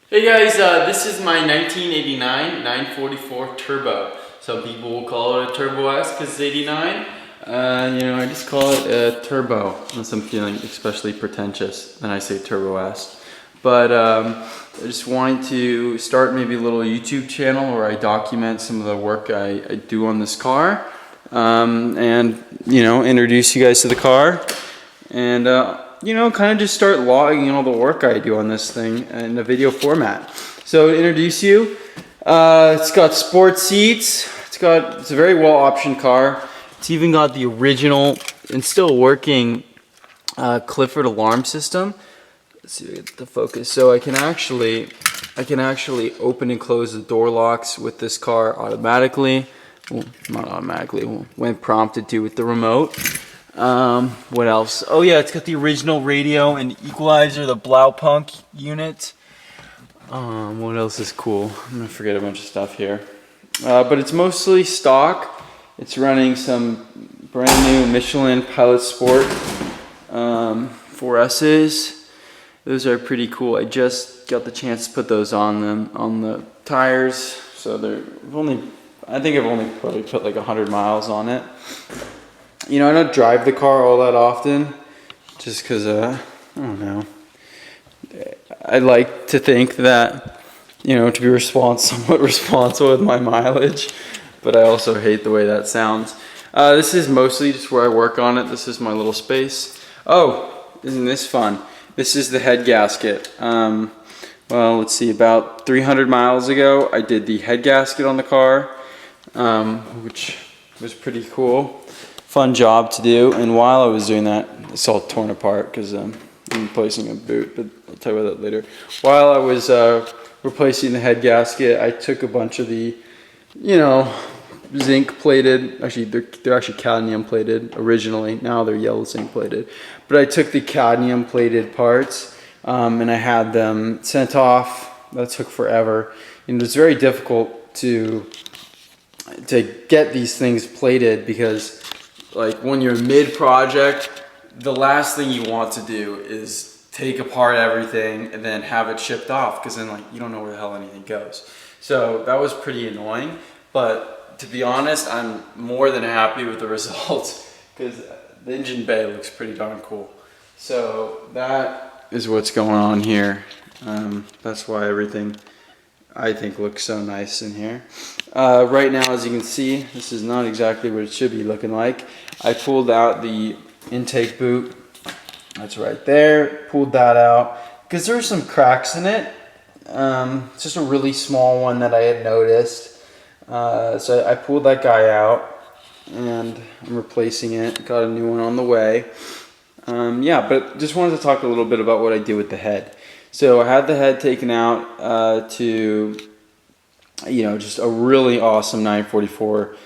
Hey guys, this is my 1989 944 Turbo. Some people will call it a Turbo S because it's 89. I just call it a Turbo unless I'm feeling especially pretentious. Then I say Turbo S. But I just wanted to start maybe a little YouTube channel where I document some of the work I do on this car, and introduce you guys to the car, and kind of just start logging all the work I do on this thing in a video format. So to introduce you, it's got sport seats. It's a very well optioned car. It's even got the original and still working Clifford alarm system. Let's see if I get the focus. So I can actually open and close the door locks with this car automatically. Well, not automatically, when prompted to with the remote. What else? Oh yeah, it's got the original radio and equalizer, the Blaupunk unit. What else is cool? I'm gonna forget a bunch of stuff here. But it's mostly stock. It's running some brand new Michelin Pilot Sport 4S's. Those are pretty cool. I just got the chance to put those on the tires. So I think I've only probably put like 100 miles on it. I don't drive the car all that often, just because, I don't know. I like to think that, to be somewhat responsible with my mileage, but I also hate the way that sounds. This is mostly just where I work on it. This is my little space. Oh, isn't this fun? This is the head gasket. Well, let's see, about 300 miles ago, I did the head gasket on the car, which was pretty cool. Fun job to do, and while I was doing that, it's all torn apart because I'm replacing a boot, but I'll tell you about that later. While I was replacing the head gasket, I took a bunch of the, zinc plated, actually they're actually cadmium plated originally, now they're yellow zinc plated, but I took the cadmium plated parts, and I had them sent off. That took forever, and it's very difficult to get these things plated because, like, when you're mid-project, the last thing you want to do is take apart everything and then have it shipped off, because then, like, you don't know where the hell anything goes. So that was pretty annoying, but to be honest, I'm more than happy with the results because the engine bay looks pretty darn cool. So that is what's going on here. That's why everything, I think, looks so nice in here. Right now, as you can see, this is not exactly what it should be looking like. I pulled out the intake boot. That's right there. Pulled that out because there's some cracks in it. It's just a really small one that I had noticed. So I pulled that guy out and I'm replacing it. Got a new one on the way. Yeah, but just wanted to talk a little bit about what I did with the head. So I had the head taken out to, just a really awesome 944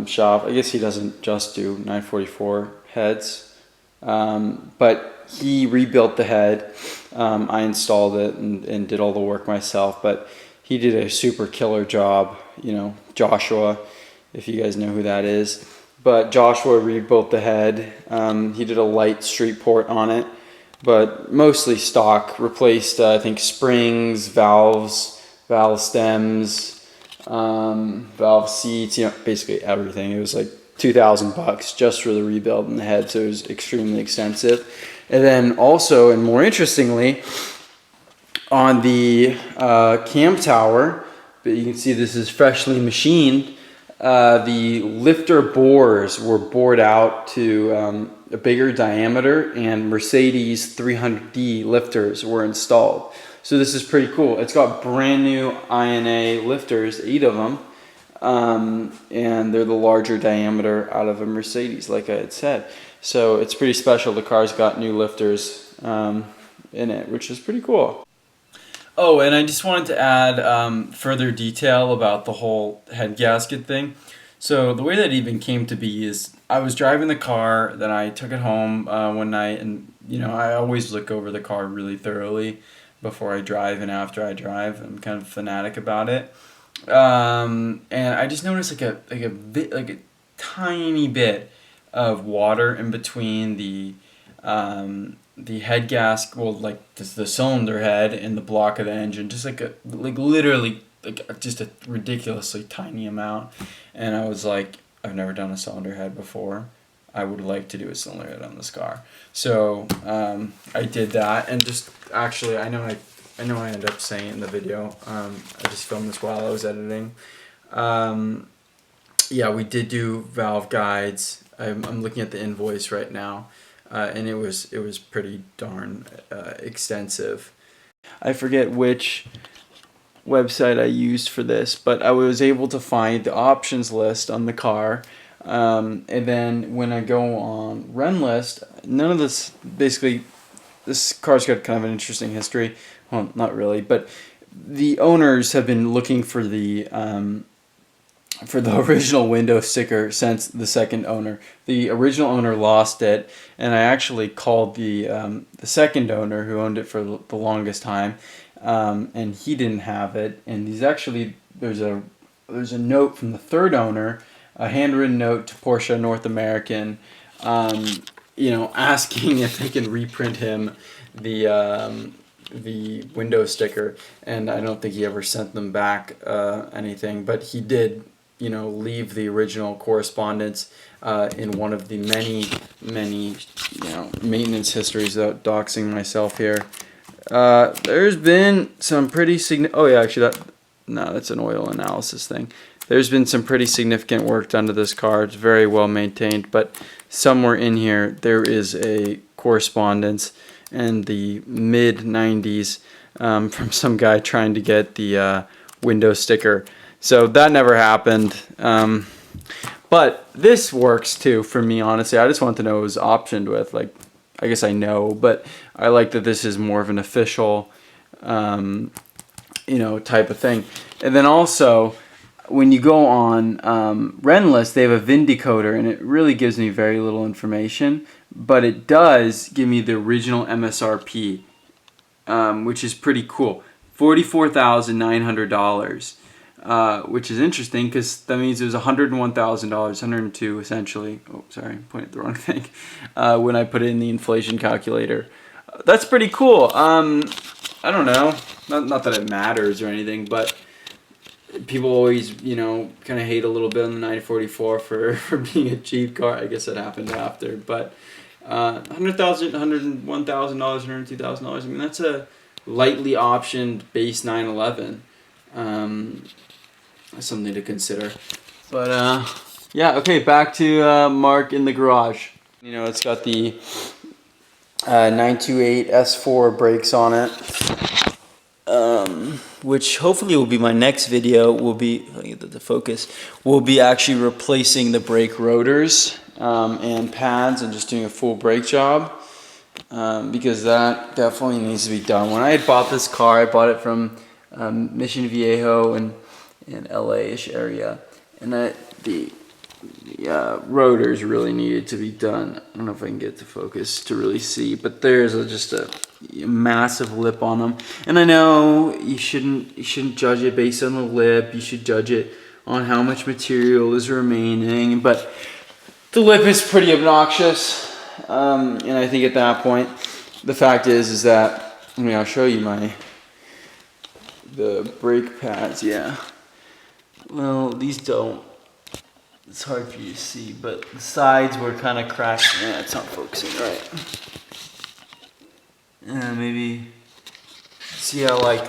shop. I guess he doesn't just do 944 heads, but he rebuilt the head. I installed it and did all the work myself, but he did a super killer job. Joshua, if you guys know who that is. But Joshua rebuilt the head. He did a light street port on it, but mostly stock. Replaced, I think, springs, valves, valve stems, valve seats, basically everything. It was like $2,000 just for the rebuild in the head, so it was extremely extensive. And then also, and more interestingly, on the cam tower, but you can see this is freshly machined, the lifter bores were bored out to a bigger diameter, and Mercedes 300D lifters were installed. So this is pretty cool. It's got brand new INA lifters, 8 of them, and they're the larger diameter out of a Mercedes, like I had said. So it's pretty special. The car's got new lifters in it, which is pretty cool. Oh, and I just wanted to add further detail about the whole head gasket thing. So the way that even came to be is I was driving the car, then I took it home one night, and I always look over the car really thoroughly before I drive and after I drive. I'm kind of fanatic about it, and I just noticed like a tiny bit of water in between the the head gasket, well, like the cylinder head and the block of the engine, just like literally like just a ridiculously tiny amount. And I was like, I've never done a cylinder head before. I would like to do a cylinder head on this car. So I did that, and just actually, I know I ended up saying it in the video. I just filmed this while I was editing. Yeah, we did do valve guides. I'm looking at the invoice right now, and it was pretty darn extensive. I forget which website I used for this, but I was able to find the options list on the car. And then when I go on Renlist, none of this, basically, this car's got kind of an interesting history. Well, not really, but the owners have been looking for the original window sticker since the second owner. The original owner lost it, and I actually called the second owner who owned it for the longest time, and he didn't have it. And there's a note from the third owner, a handwritten note to Porsche North American, asking if they can reprint him the window sticker. And I don't think he ever sent them back anything, but he did, leave the original correspondence in one of the many maintenance histories, without doxing myself here. There's been some pretty that's an oil analysis thing. There's been some pretty significant work done to this car. It's very well maintained, but somewhere in here there is a correspondence in the mid 90s from some guy trying to get the window sticker. So that never happened. But this works too for me, honestly. I just want to know it was optioned with. Like, I guess I know, but I like that this is more of an official, type of thing. And then also, when you go on Renlist, they have a VIN decoder, and it really gives me very little information, but it does give me the original MSRP, which is pretty cool, $44,900, which is interesting because that means it was $101,000, 102 essentially. Oh, sorry, I pointed at the wrong thing. When I put it in the inflation calculator, that's pretty cool. I don't know, not that it matters or anything, but people always, kind of hate a little bit on the 944 for being a cheap car. I guess that happened after, but $100,000, $101,000, $102,000. I mean, that's a lightly optioned base 911. Something to consider. But yeah, okay, back to Mark in the garage. It's got the 928 S4 brakes on it. Which hopefully will be my next video. Will be, if I get the focus, will be actually replacing the brake rotors and pads and just doing a full brake job, because that definitely needs to be done. When I had bought this car, I bought it from Mission Viejo and LA-ish area, and the rotors really needed to be done. I don't know if I can get the focus to really see, but there's just a massive lip on them. And I know you shouldn't judge it based on the lip. You should judge it on how much material is remaining. But the lip is pretty obnoxious, and I think at that point, the fact is that, I'll show you the brake pads. Yeah. Well, these don't. It's hard for you to see, but the sides were kind of cracked. Yeah, it's not focusing right. Maybe see how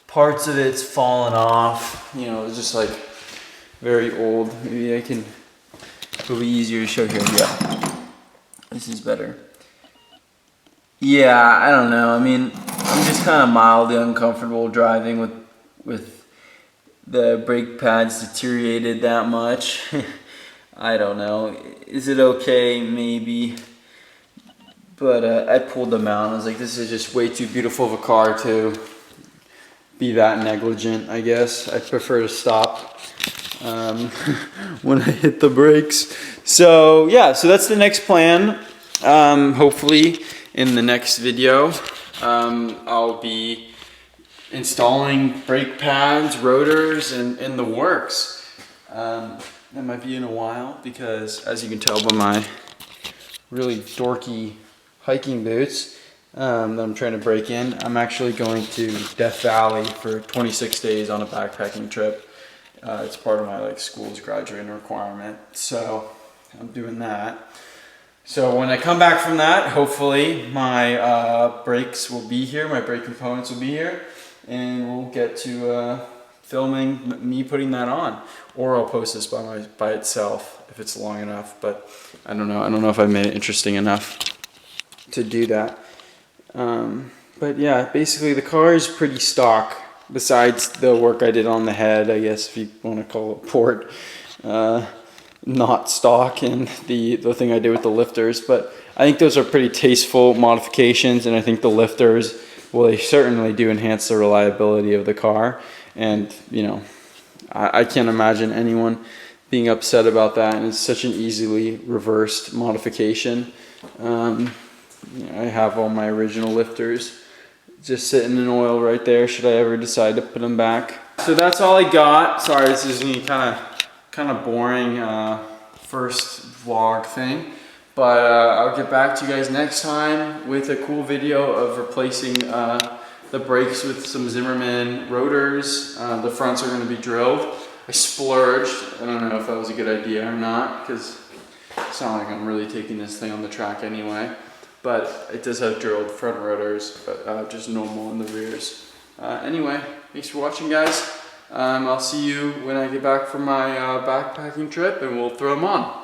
parts of it's fallen off. It's just very old. Maybe it'll be easier to show here. Yeah, this is better. Yeah, I don't know. I mean, I'm just kind of mildly uncomfortable driving with the brake pads deteriorated that much. I don't know. Is it okay? Maybe. But I pulled them out and I was like, this is just way too beautiful of a car to be that negligent, I guess. I prefer to stop when I hit the brakes. So yeah, so that's the next plan. Hopefully in the next video, I'll be installing brake pads, rotors, and in the works. That might be in a while because, as you can tell by my really dorky hiking boots that I'm trying to break in. I'm actually going to Death Valley for 26 days on a backpacking trip. It's part of my like school's graduating requirement, so I'm doing that. So when I come back from that, hopefully my brakes will be here, my brake components will be here, and we'll get to filming me putting that on. Or I'll post this by itself if it's long enough, but I don't know. I don't know if I made it interesting enough to do that. But yeah, basically the car is pretty stock, besides the work I did on the head, I guess, if you want to call it port. Not stock, and the thing I did with the lifters, but I think those are pretty tasteful modifications, and I think the lifters, well, they certainly do enhance the reliability of the car, and you know, I can't imagine anyone being upset about that, and it's such an easily reversed modification. I have all my original lifters just sitting in oil right there should I ever decide to put them back. So that's all I got. Sorry, this is kind of boring first vlog thing, but I'll get back to you guys next time with a cool video of replacing the brakes with some Zimmerman rotors. The fronts are going to be drilled. I splurged. I don't know if that was a good idea or not, because it's not like I'm really taking this thing on the track anyway, but it does have drilled front rotors, but just normal in the rears. Anyway, thanks for watching, guys. I'll see you when I get back from my backpacking trip, and we'll throw them on.